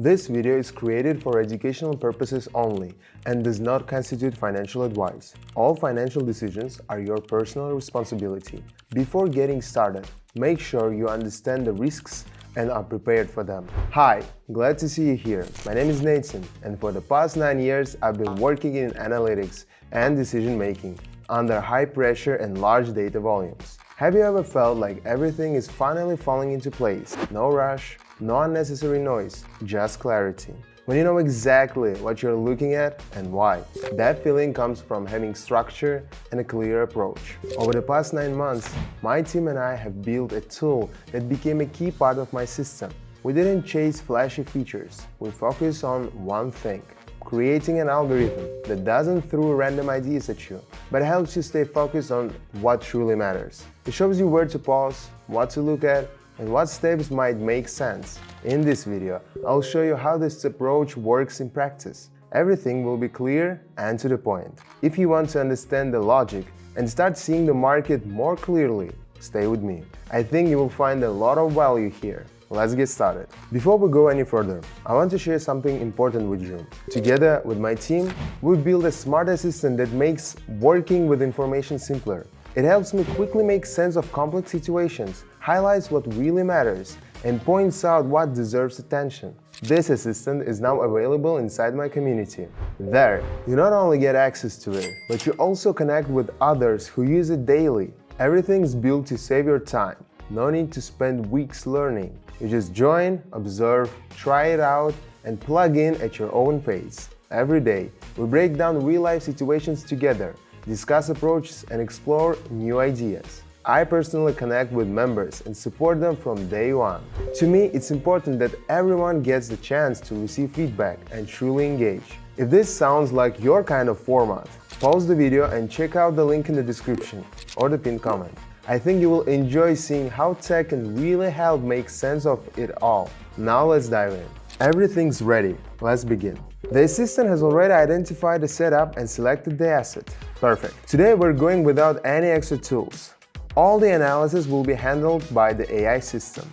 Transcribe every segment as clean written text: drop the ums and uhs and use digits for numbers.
This video is created for educational purposes only and does not constitute financial advice. All financial decisions are your personal responsibility. Before getting started, make sure you understand the risks and are prepared for them. Hi, glad to see you here. My name is Nathan, and for the past 9 years, I've been working in analytics and decision making under high pressure and large data volumes. Have you ever felt like everything is finally falling into place? No rush, no unnecessary noise, just clarity. When you know exactly what you're looking at and why. That feeling comes from having structure and a clear approach. Over the past 9 months, my team and I have built a tool that became a key part of my system. We didn't chase flashy features. We focused on one thing: creating an algorithm that doesn't throw random ideas at you, but helps you stay focused on what truly matters. It shows you where to pause, what to look at, and what steps might make sense. In this video, I'll show you how this approach works in practice. Everything will be clear and to the point. If you want to understand the logic and start seeing the market more clearly, stay with me. I think you will find a lot of value here. Let's get started. Before we go any further, I want to share something important with you. Together with my team, we built a smart assistant that makes working with information simpler. It helps me quickly make sense of complex situations, highlights what really matters, and points out what deserves attention. This assistant is now available inside my community. There, you not only get access to it, but you also connect with others who use it daily. Everything's built to save your time. No need to spend weeks learning. You just join, observe, try it out, and plug in at your own pace. Every day, we break down real-life situations together, discuss approaches, and explore new ideas. I personally connect with members and support them from day one. To me, it's important that everyone gets the chance to receive feedback and truly engage. If this sounds like your kind of format, pause the video and check out the link in the description or the pinned comment. I think you will enjoy seeing how tech can really help make sense of it all. Now let's dive in. Everything's ready. Let's begin. The assistant has already identified the setup and selected the asset. Perfect. Today we're going without any extra tools. All the analysis will be handled by the AI system.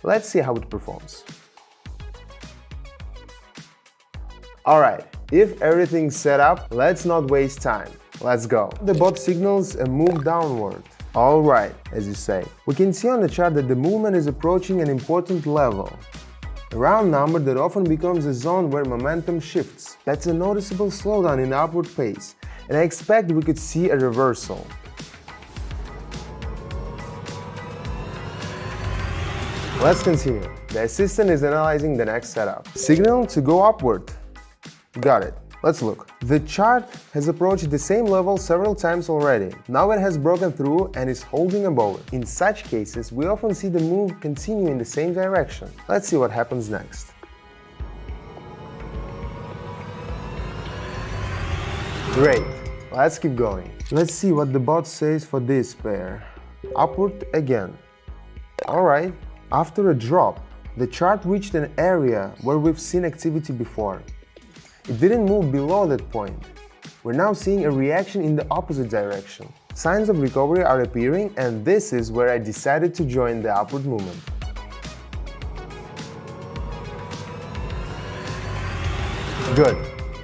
Let's see how it performs. Alright, if everything's set up, let's not waste time. Let's go. The bot signals a move downward. Alright, as you say. We can see on the chart that the movement is approaching an important level. A round number that often becomes a zone where momentum shifts. That's a noticeable slowdown in the upward pace, and I expect we could see a reversal. Let's continue. The assistant is analyzing the next setup. Signal to go upward. Got it. Let's look. The chart has approached the same level several times already. Now it has broken through and is holding above it. In such cases, we often see the move continue in the same direction. Let's see what happens next. Great. Let's keep going. Let's see what the bot says for this pair. Upward again. Alright. After a drop, the chart reached an area where we've seen activity before. It didn't move below that point. We're now seeing a reaction in the opposite direction. Signs of recovery are appearing, and this is where I decided to join the upward movement. Good.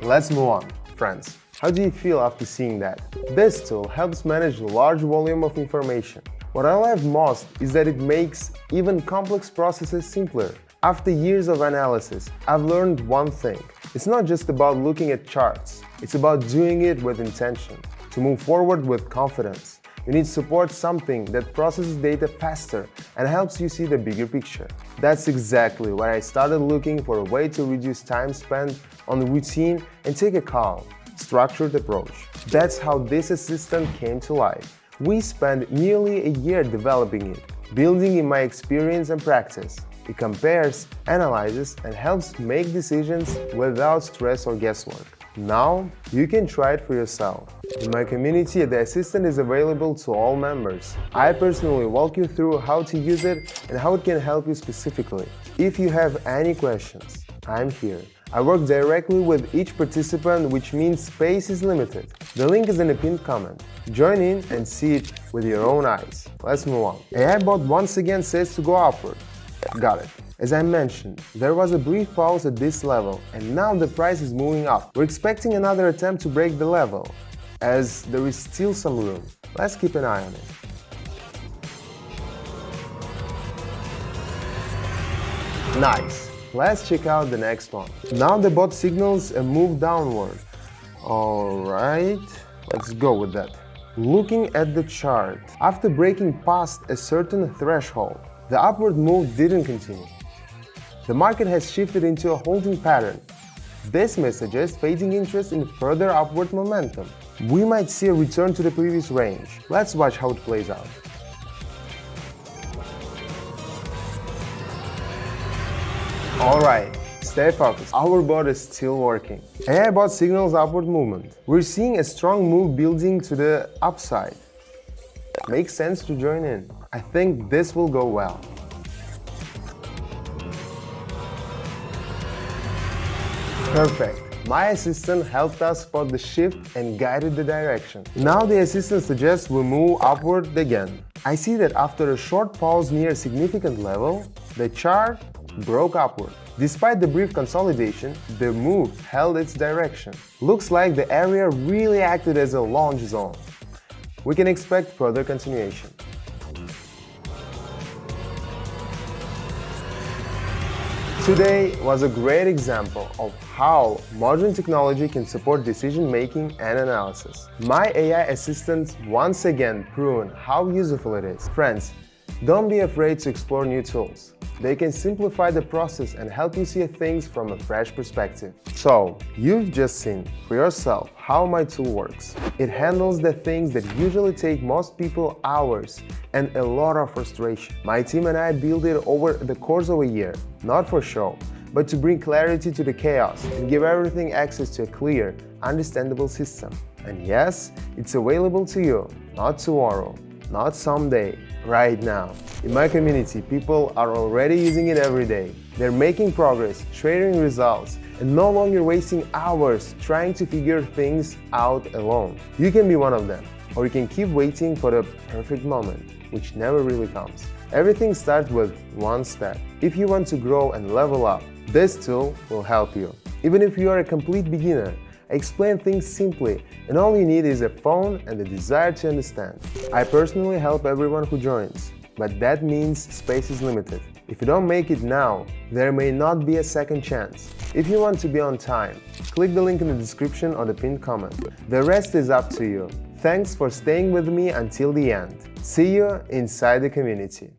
Let's move on, friends. How do you feel after seeing that? This tool helps manage a large volume of information. What I love most is that it makes even complex processes simpler. After years of analysis, I've learned one thing. It's not just about looking at charts, it's about doing it with intention. To move forward with confidence, you need to support something that processes data faster and helps you see the bigger picture. That's exactly why I started looking for a way to reduce time spent on routine and take a calm, structured approach. That's how this assistant came to life. We spent nearly a year developing it, building in my experience and practice. It compares, analyzes, and helps make decisions without stress or guesswork. Now, you can try it for yourself. In my community, the assistant is available to all members. I personally walk you through how to use it and how it can help you specifically. If you have any questions, I'm here. I work directly with each participant, which means space is limited. The link is in the pinned comment. Join in and see it with your own eyes. Let's move on. AI bot once again says to go upward. Got it. As I mentioned, there was a brief pause at this level, and now the price is moving up. We're expecting another attempt to break the level, as there is still some room. Let's keep an eye on it. Nice. Let's check out the next one. Now the bot signals a move downward. Alright, let's go with that. Looking at the chart, after breaking past a certain threshold, the upward move didn't continue. The market has shifted into a holding pattern. This may suggest fading interest in further upward momentum. We might see a return to the previous range. Let's watch how it plays out. Alright, stay focused. Our bot is still working. AI bot signals upward movement. We're seeing a strong move building to the upside. Makes sense to join in. I think this will go well. Perfect. My assistant helped us spot the shift and guided the direction. Now the assistant suggests we move upward again. I see that after a short pause near a significant level, the chart broke upward. Despite the brief consolidation, the move held its direction. Looks like the area really acted as a launch zone. We can expect further continuation. Today was a great example of how modern technology can support decision-making and analysis. My AI assistants once again proven how useful it is. Friends, don't be afraid to explore new tools. They can simplify the process and help you see things from a fresh perspective. So, you've just seen for yourself how my tool works. It handles the things that usually take most people hours and a lot of frustration. My team and I built it over the course of a year, not for show, but to bring clarity to the chaos and give everything access to a clear, understandable system. And yes, it's available to you, not tomorrow, not someday, right now. In my community, people are already using it every day. They're making progress, sharing results, and no longer wasting hours trying to figure things out alone. You can be one of them, or you can keep waiting for the perfect moment, which never really comes. Everything starts with one step. If you want to grow and level up, this tool will help you. Even if you are a complete beginner, I explain things simply, and all you need is a phone and the desire to understand. I personally help everyone who joins, but that means space is limited. If you don't make it now, there may not be a second chance. If you want to be on time, click the link in the description or the pinned comment. The rest is up to you. Thanks for staying with me until the end. See you inside the community.